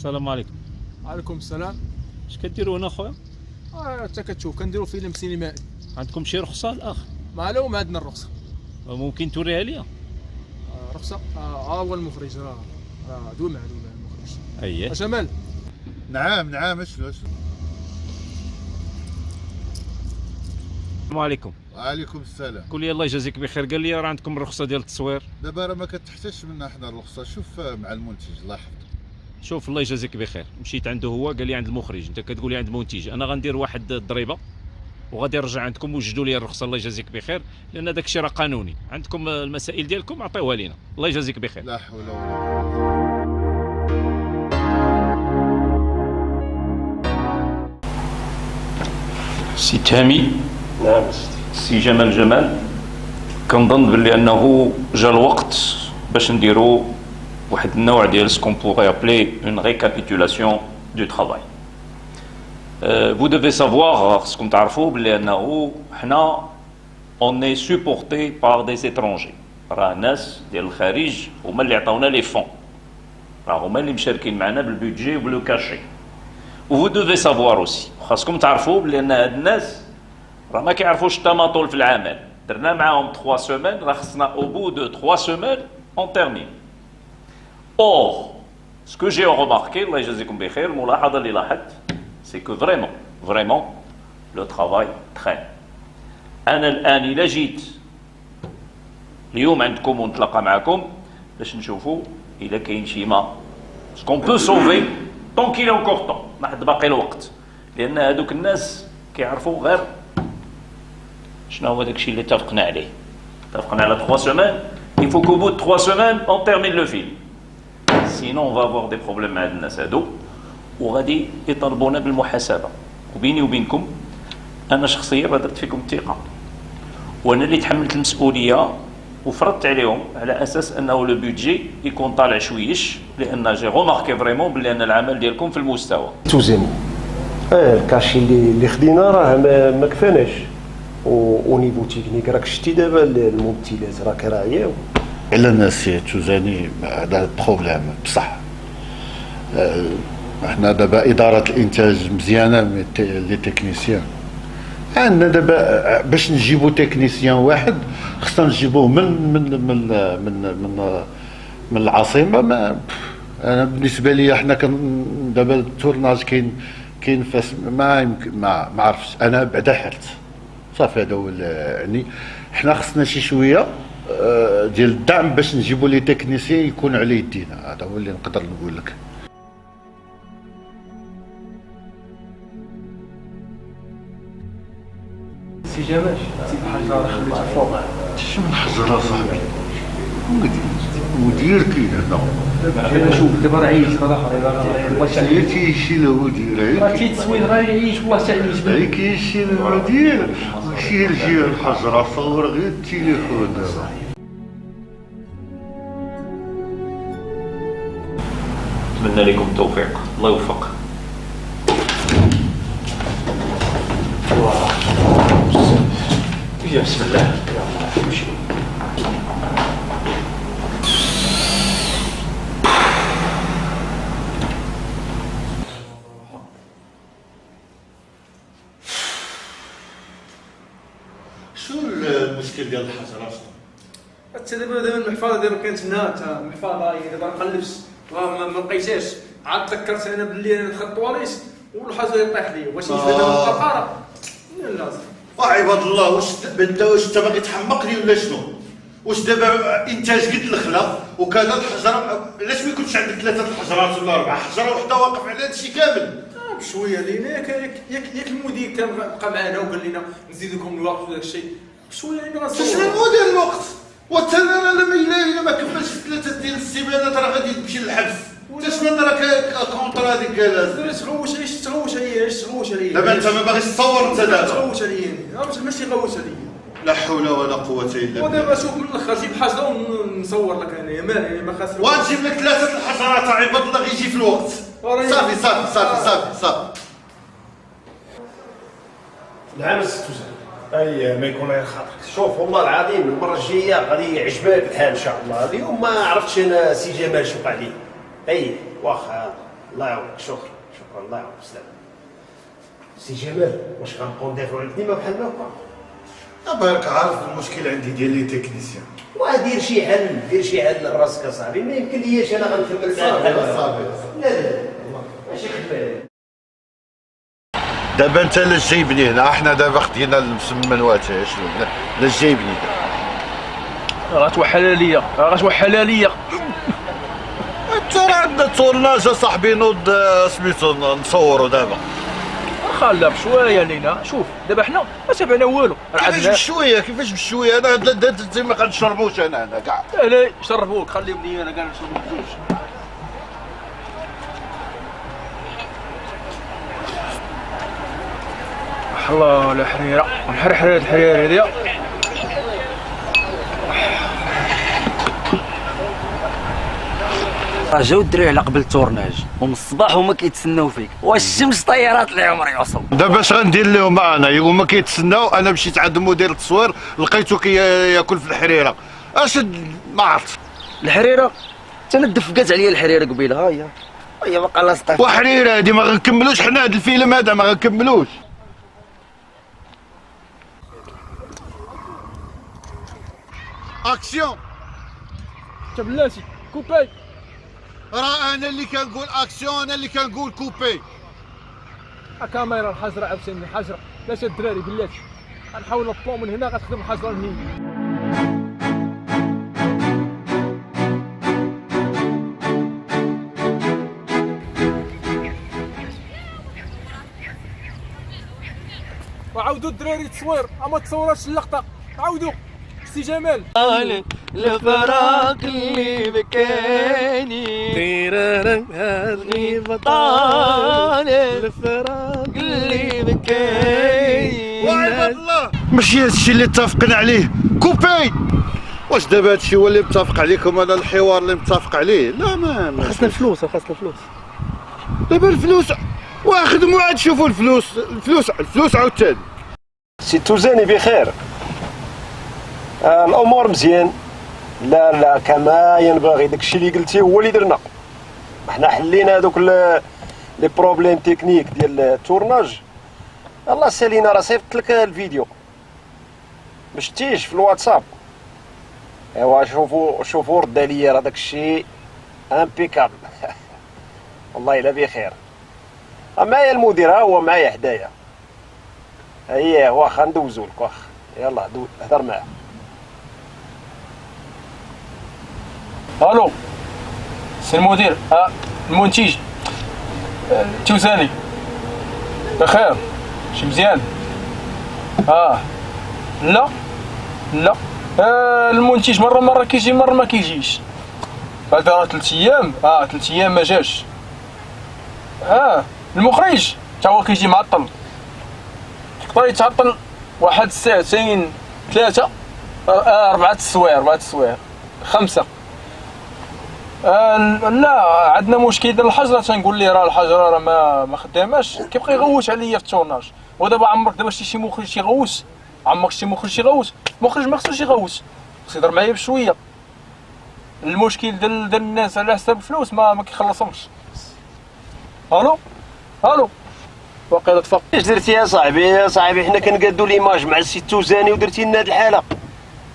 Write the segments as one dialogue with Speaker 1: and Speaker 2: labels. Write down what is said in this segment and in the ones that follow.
Speaker 1: السلام عليكم.
Speaker 2: عليكم السلام.
Speaker 1: اش كديروا هنا خويا؟
Speaker 2: انت كتشوف كنديروا فيلم سينمائي.
Speaker 1: عندكم شي رخصه الاخ؟
Speaker 2: ما عندنا الرخصه.
Speaker 1: ممكن توريها لي؟
Speaker 2: رخصه هو المخرج دوي مع المخرج.
Speaker 1: اييه
Speaker 2: جمال.
Speaker 3: نعم اشنو
Speaker 1: السلام عليكم.
Speaker 3: وعليكم السلام.
Speaker 1: قول لي الله يجازيك بخير، قال لي راه عندكم الرخصه ديال التصوير.
Speaker 3: دابا راه ما كتحتاجش منا حنا الرخصه، شوف مع المنتج الله يحفظك.
Speaker 1: شوف الله يجازيك بخير، مشيت عنده هو قال لي عند المخرج، انت كتقول لي عند المنتج. انا غندير واحد الضريبه وغادي نرجع عندكم وجدوا لي الرخصه الله يجازيك بخير، لان داك الشيء راه قانوني. عندكم المسائل ديالكم عطيوها لينا الله يجازيك بخير.
Speaker 3: لا حول ولا قوه.
Speaker 1: سي تامي. نعم سي جمال كنظن باللي انه جا الوقت باش نديرو واحد النوع ديال سكون بوغي ابلي اون ريكابيتولاسيون دو ترافاي. Vous devez savoir, خصكم تعرفوا بلي انه حنا on est supporté par des étrangers. راه ناس ديال الخارج هما اللي عطاونا لي فون، راه هما اللي مشاركين معنا بالبودجي وبلو كاشي. Vous devez savoir aussi خاصكم تعرفوا بلي ان هاد الناس راه ما كيعرفوش التماطل في العمل. درنا معاهم 3 سيمين، راه خصنا او بو دو 3 سيمين اون تيرمين. Or, ce que j'ai remarqué, الله يجازيكم بخير، الملاحظة اللي لاحظت c'est que vraiment le travail traîne. أنا الآن إلا جيت اليوم عندكم ونتلاقى معكم باش نشوفوا إلا كاين شي ما ce qu'on peut sauver tant qu'il est encore temps، ما حد باقي الوقت، لأن هذوك الناس كيعرفوا غير شنو هو داكشي اللي اتفقنا عليه. اتفقنا على 3 semaines، il faut qu'au bout de 3 semaines on termine le film. Sinon on va avoir des problèmes مع هاد الناس هادو وغادي يطالبونا بالمحاسبه. وبيني وبينكم انا شخصيا درت فيكم الثقه، وانا اللي تحملت المسؤوليه وفرضت عليهم على اساس انه لو بودجي يكون طالع شويش، لان جي غوماركي فريمون بلي ان العمل ديالكم في المستوى.
Speaker 4: توزن الكاشي اللي خدينا راه ما كفاناش، و نيفو تكنيك راك شتي دابا الممثلات راه كراعياو.
Speaker 3: الا الناس توزاني هذا بروبليم بصح. احنا دابا اداره الانتاج مزيانه لي تكنيسيان. عندنا دابا باش نجيبو تكنيسيان واحد خصنا نجيبوه من العاصمه. ما انا بالنسبه لي احنا دابا التورناج كاين فاس ما يمكن ما عرفتش انا بعدا حالت صافي. هذا هو يعني حنا خصنا شي شويه ديال الدعم باش نجيبو لي تكنيسيان يكون على يدينا. هذا هو اللي نقدر نقول لك.
Speaker 2: سي جمال سي الحجر خليته فوق.
Speaker 3: شنو الحجر صاحبي؟ مدير كاين هنا.
Speaker 2: دابا شوف دابا راه عييت هذا اخر والله
Speaker 3: شي تيشي المدير
Speaker 2: راه تيتسويد راه يعيش والله تعيش.
Speaker 3: كاين شي المدير شي رجال الحجر صور غير التليفون دابا.
Speaker 1: نتمنى لكم التوفيق، الله يوفق. يا بسم الله.
Speaker 3: شو المشكل ديال الحجر اصلا؟
Speaker 2: حتى دابا المحفظه دابا كانت هنا المحفظه دابا نقلبش ما لقيتهاش. عاد تذكرت انا باللي انا دخلت الطواليت والحجر يطيح لي. واش نجي دابا القرقره؟ لا
Speaker 3: عباد الله واش انت باغي تحمقني ولا شنو؟ واش دابا انتاج قد الخلا وكذا الحجر علاش ما يكونش عندك 3 الحجرات ولا 4 حجره وحده واقف على هادشي كامل؟
Speaker 2: بشويه لينا ياك المدير كان بقى معنا وقال لنا نزيد لكم الوقت وداك الشيء بشويه لينا
Speaker 3: شنو المدير الوقت؟ وحتى انا لما ما كملش 3 ديال السيمانات راه غادي تمشي للحبس. انت شنو راك كونطرا ديك لازم تغوش عليا دابا انت ما باغيش تصور انت دابا
Speaker 2: تغوش عليا ماشي غوش عليا.
Speaker 3: لا حول ولا قوه الا بالله.
Speaker 2: ودابا شوف من الاخر جيب حجره ونصور لك انايا مالي ما خاسر.
Speaker 3: وغنجيب لك 3 الحجرات عباد الله غيجي في الوقت. صافي
Speaker 4: نعم ستوزن اي ما يكون غير خاطرك. شوف والله العظيم المره الجايه غادي يعجبك الحال ان شاء الله. اليوم ما عرفتش انا سي جمال شو وقع لي. اي واخا الله يعاونك. شكرا الله يعاونك. بسلامة. سي جمال واش غنبقاو ندافعوا عليك ديما بحال هكا؟
Speaker 3: بالك عارف المشكل عندي ديال لي تكنيسيان.
Speaker 4: ودير شي حل، لراسك اصاحبي. ما يمكن ليش انا غنكمل معاك.
Speaker 3: صافي
Speaker 4: لا ماشي خفاف.
Speaker 3: دابا انت لا جايبني هنا، احنا دابا خدينا المسمنوات شنو لا جايبني
Speaker 2: غتوحل ليا
Speaker 3: انت راه عندنا تورناج صاحبي نوض سميتو نصوروا دابا.
Speaker 2: خليها بشويه لينا. شوف دابا حنا ما تابعنا والو.
Speaker 3: كيفاش بشويه انا انت ما غنشربوش انا كاع.
Speaker 2: لا شربوك خليهم لي انا كاع نشربوا بجوج. الله الحريره نحرحر هاد الحريره هادي.
Speaker 5: جاو الدراري على قبل التورناج ومن الصباح هما كيتسناو فيك، والشمس طيارات اللي عمري يوصل.
Speaker 3: دابا اش غندير لهم انا؟ هما كيتسناو، انا مشيت عند مدير التصوير لقيتو كياكل في الحريره. اش ما عرفت
Speaker 5: الحريره حتى انا دفقات عليا الحريره قبيله. ها هي باقا لاصقه
Speaker 3: وحريره هادي ما غنكملوش حنا هاد الفيلم هذا ما غنكملوش. اكسيون
Speaker 2: تا بلاتي كوباي.
Speaker 3: راه انا اللي كنقول اكسيون، انا اللي كنقول كوبي.
Speaker 2: الكاميرا الحجره عاوتاني حجره. لاش الدراري بلاتي غنحاول نطلعو من هنا غتخدم الحجره من هنا. وعاودوا الدراري التصوير، ما تصوراتش اللقطه. عاودوا سي جمال.
Speaker 5: الفراق اللي بكاني هذي بطالة الفراق اللي بكاني.
Speaker 3: وعباد الله ماشي هادشي اللي اتفقنا عليه كوبي. واش دابا هادشي هو اللي متفق عليكم؟ انا الحوار اللي متفق عليه لا ما
Speaker 5: خاصنا الفلوس
Speaker 3: دابا الفلوس واخدموا عاد شوفوا الفلوس عاوتاني.
Speaker 4: سي توزاني بخير. الامور مزيان. لا كما ينبغي. داكشي اللي قلتي هو اللي درنا. حنا حلينا هذوك لي بروبليم تكنيك ديال التورناج. الله سالينا راه صيفط لك الفيديو ما شتيش في الواتساب. ايوا شوفوا رد عليا. راه داكشي امبيكابل. والله الا بخير. معايا المدير ها هو معايا حدايا. اييه واخا ندوزو لك واخا. يلا هضر معاه.
Speaker 2: الو سي المدير. المنتج توزاني بخير شي مزيان. لا المنتج مره كيجي مره ما كيجيش. هذا راه 3 ايام. 3 ايام ما جاش. المخرج تا هو كيجي معطل. يقدر يتعطل 1 ساعتين 3 4 السوايع 5. لا عندنا مشكل ديال الحجره. تنقول ليه راه الحجره راه ما خداماش. كيبقى يغوت عليا في التورناج. ودابا عمرك دابا شي مخرج يغوت؟ مخرج ما خصوش يغوت. خصو يهضر معايا بشويه. المشكل ديال الناس على حساب الفلوس ما كيخلصهمش. الو واقيلا تفق.
Speaker 4: اش درتي يا صاحبي؟ حنا كنقادو ليماج مع السي توزاني ودرتي لنا هاد الحاله.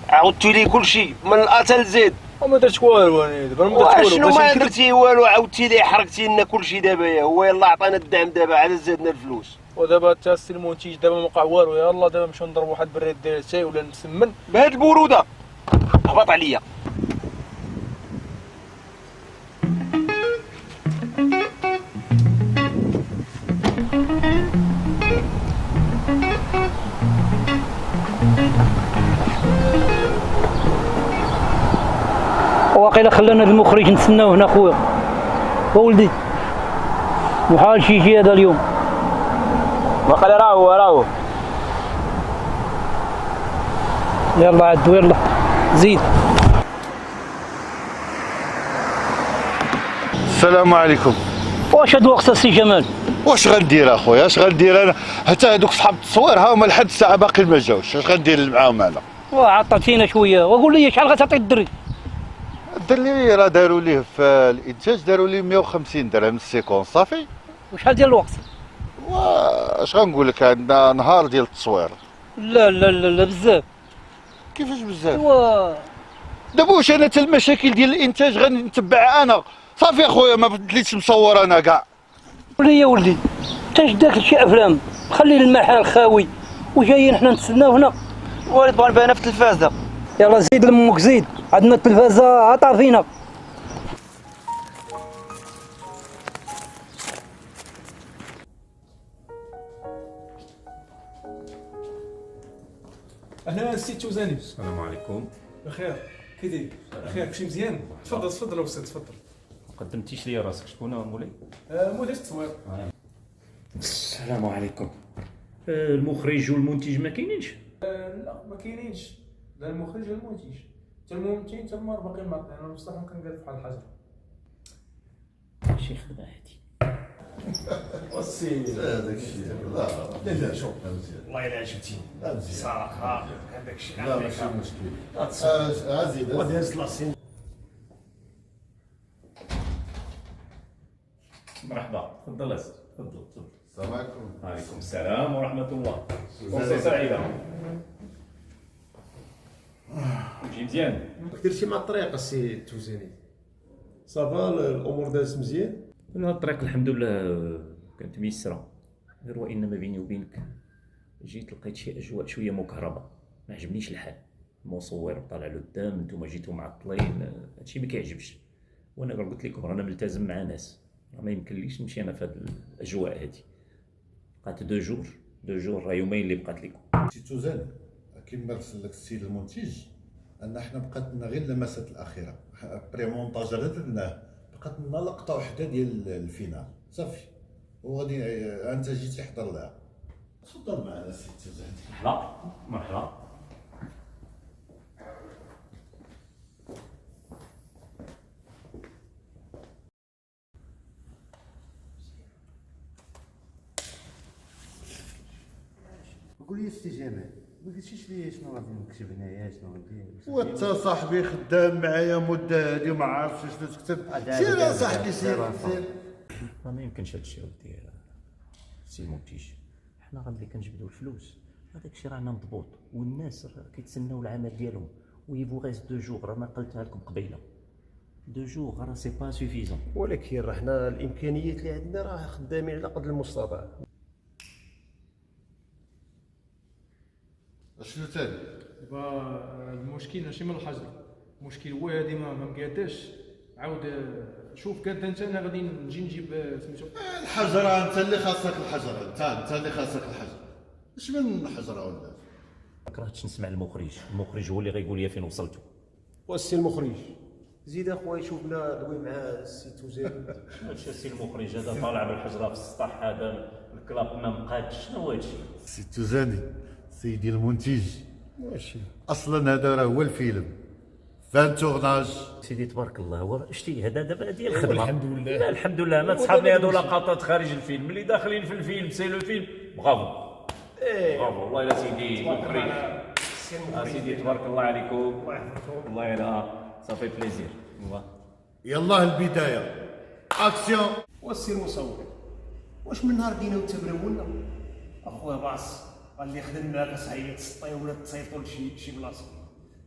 Speaker 4: عاودتي لي كلشي من الأ حتى لزد.
Speaker 2: وما درت والو انا دابا. ما درت والو.
Speaker 4: شنو ما درتي والو؟ عاودتي لي حرقتي لنا كلشي. دابا هو يلاه عطانا الدعم دابا عاد زادنا الفلوس.
Speaker 2: ودابا حتى السي المنتج دابا ما وقع والو. يلاه دابا نمشيو نضربوا واحد البراد ديال الشاي ولا نسمن
Speaker 4: بهاد البروده. هبط عليا.
Speaker 6: واقيلا خلانا المخرج نتسناو هنا خويا. وولدي محال شي يجي هذا اليوم.
Speaker 2: واقيلا راهو
Speaker 6: يلا عدو يلا زيد.
Speaker 3: السلام عليكم.
Speaker 6: واش هاد الوقت السي جمال؟
Speaker 3: واش غندير اخويا؟ اش غندير انا؟ حتى هذوك صحاب التصوير ها هما لحد الساعه باقي ما جاوش. اش غندير معاهم انا؟
Speaker 6: عطاتينا شويه وقول لي شحال غتعطي الدري؟
Speaker 3: دير لي راه داروا ليه في الانتاج داروا ليه 150 درهم السيكون صافي.
Speaker 6: وشحال ديال الوقت؟
Speaker 3: واش غنقول لك عندنا نهار ديال التصوير.
Speaker 6: لا لا لا لا بزاف.
Speaker 3: كيفاش بزاف؟
Speaker 6: ايوا
Speaker 3: دابا واش انا حتى المشاكل ديال الانتاج غنتبعها انا؟ صافي اخويا ما بديتش مصور انا كاع.
Speaker 6: ولي يا ولدي انت اش داك شي افلام خلي المحل خاوي وجايين حنا نتسناو هنا.
Speaker 5: وليد بغا نبانها في التلفازه.
Speaker 6: يلا زيد لمك زيد عندنا التلفازه عطا فينا.
Speaker 2: اهلا السي توزاني.
Speaker 1: السلام عليكم.
Speaker 2: بخير كي داير؟ بخير كلشي مزيان؟ تفضل تفضل استاذ تفضل.
Speaker 1: قدمتيش لي راسك، شكون مولاي؟
Speaker 2: مدير التصوير.
Speaker 1: السلام عليكم. المخرج والمنتج ما كاينينش؟
Speaker 2: لا ما كاينينش، لا المخرج لا المنتج، حتى الممثل حتى المار باقيين معطينا. انا بصراحه كنقاد بحال الحجر.
Speaker 1: شي خدمه هادي.
Speaker 2: السي
Speaker 3: هذاك الشيء لا
Speaker 2: لا شوف والله الا عجبتيني صراحه هذاك الشيء
Speaker 3: لا ماشي مشكل. عزيز
Speaker 2: وداز لاسين.
Speaker 1: مرحبا، تفضل اسيدي، تفضل تفضل.
Speaker 3: السلام عليكم.
Speaker 1: وعليكم السلام ورحمة الله. فرصة سعيدة. تجي مزيان.
Speaker 4: درتي مع الطريق السي توزاني؟ صافا الامور دازت مزيان؟
Speaker 1: لا الطريق الحمد لله كانت ميسرة، غير وإنما بيني وبينك جيت لقيت شي أجواء شوية مكهربة، ما عجبنيش الحال. المصور طالع لقدام، نتوما جيتو معطلين، هادشي ما كيعجبش. وأنا قلت لكم رانا ملتزم مع ناس، ما يمكنليش نمشي أنا في هاد الأجواء هادي. بقات دو جور راه يومين اللي بقات لكم.
Speaker 3: سي توزاني كيما رسل لك السيد المنتج ان حنا بقات لنا غير اللمسات الاخيره، بري مونتاج درناه، بقات لنا لقطه وحده ديال الفينال صافي، وغادي انت جيتي حضر لها. تفضل معنا سي توزاني.
Speaker 1: مرحبا مرحبا.
Speaker 7: قول لي سي جمال، ما قلتيش لي شنو غادي نكتب هنايا، شنو غندير؟
Speaker 3: وانت صاحبي خدام معايا مده هادي وما عارفش شنو تكتب. سير يا صاحبي سير.
Speaker 1: ما يمكنش هادشي ودي سي المنتج. حنا غادي كنجبدو الفلوس، هذاك الشيء رانا مضبوط، والناس راه كيتسناو العمل ديالهم. ويفو غير دو جوغ، راه ما قلتها لكم قبيله. دو جوغ راه سي با سوفيزون.
Speaker 4: ولكن راه حنا الامكانيات اللي عندنا راه خدامين على قدر المستطاع.
Speaker 3: شنو ثاني؟
Speaker 2: دابا المشكل ماشي من الحجر، المشكل هو هادي ما مقاداش. عاود شوف قاد انت، انا غادي نجي نجيب سميتو
Speaker 3: الحجره. انت اللي خاصك الحجره، انت اللي خاصك الحجره. اش من حجره ولا؟
Speaker 1: ما كرهتش نسمع المخرج هو اللي غيقول لي فين وصلتوا.
Speaker 4: والسي المخرج زيد اخويا شوف لنا دوي مع السي توزاني.
Speaker 1: شنو هادشي السي المخرج هذا طالع بالحجره في السطح، هذا الكلاب ما مقادش، شنو هادشي؟
Speaker 3: سي توزاني سيدي المنتج،
Speaker 4: ماشي
Speaker 3: اصلا هذا راه هو الفيلم فان تورناج.
Speaker 1: سيدي تبارك الله. هو شتي هذا دابا هذه الخدمه. الحمد لله. لا الحمد لله. ما تصحابني هذو لقطات خارج الفيلم، اللي داخلين في الفيلم سي لو فيلم. برافو برافو والله يا سيدي المخرج. سيدي تبارك الله عليكم. والله يلا صافي بليزير.
Speaker 3: يلاه البدايه اكسيون.
Speaker 4: والسي المصور واش من نهار دينا وتبرولنا اخويا باص قال لي خدم معاك صعيب تسطي ولا تصيفطوا لشي بلاصه.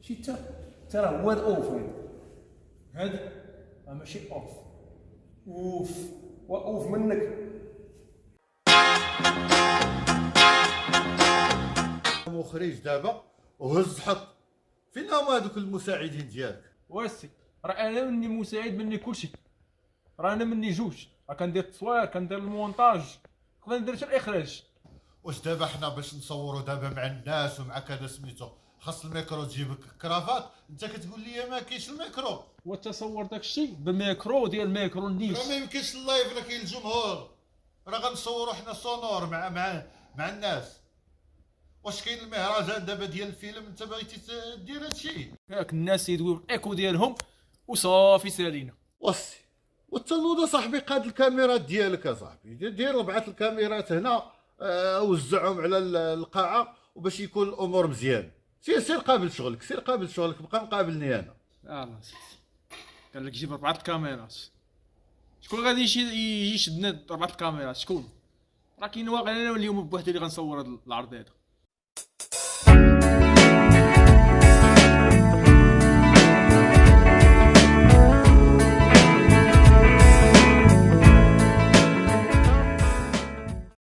Speaker 4: شي تا راه هو الاوف هذا ماشي اوف. اوف واوف منك.
Speaker 3: مخرج دابا وهز حط فين هما هذوك المساعدين ديالك؟
Speaker 2: واسي راه انا مني مساعد مني كلشي، راه انا مني جوج، راه كندير التصوير كندير المونتاج نقدر ندير حتى الاخراج.
Speaker 3: واش دابا حنا باش نصوروا دابا مع الناس ومع كذا سميتو خاص الميكرو تجيب كرافات، انت كتقول لي ما كاينش الميكرو.
Speaker 2: وتصور داك الشيء بالميكرو ديال الميكرو
Speaker 3: راه
Speaker 2: النيس.
Speaker 3: ما يمكنش اللايف، راه كاين الجمهور، راه غنصوروا حنا سونور مع الناس. واش كاين المهرجان دابا ديال الفيلم انت بغيتي دير هادشي؟
Speaker 2: ياك الناس يدويو الايكو ديالهم وصافي سالينا.
Speaker 3: وصي والتنوضه صاحبي قاد الكاميرات ديالك صاحبي، دير بعث الكاميرات هنا وزعهم على القاعه وباش يكون الامور مزيان. سير قابل شغلك، بقى مقابلني انا.
Speaker 2: الله سيدي. قال لك جيب 4 الكاميرات. شكون غادي يجي يشدنا 4 الكاميرات؟ شكون؟ راه كاين واقع انا اليوم بوحدي اللي غنصور هاد العرض هذا.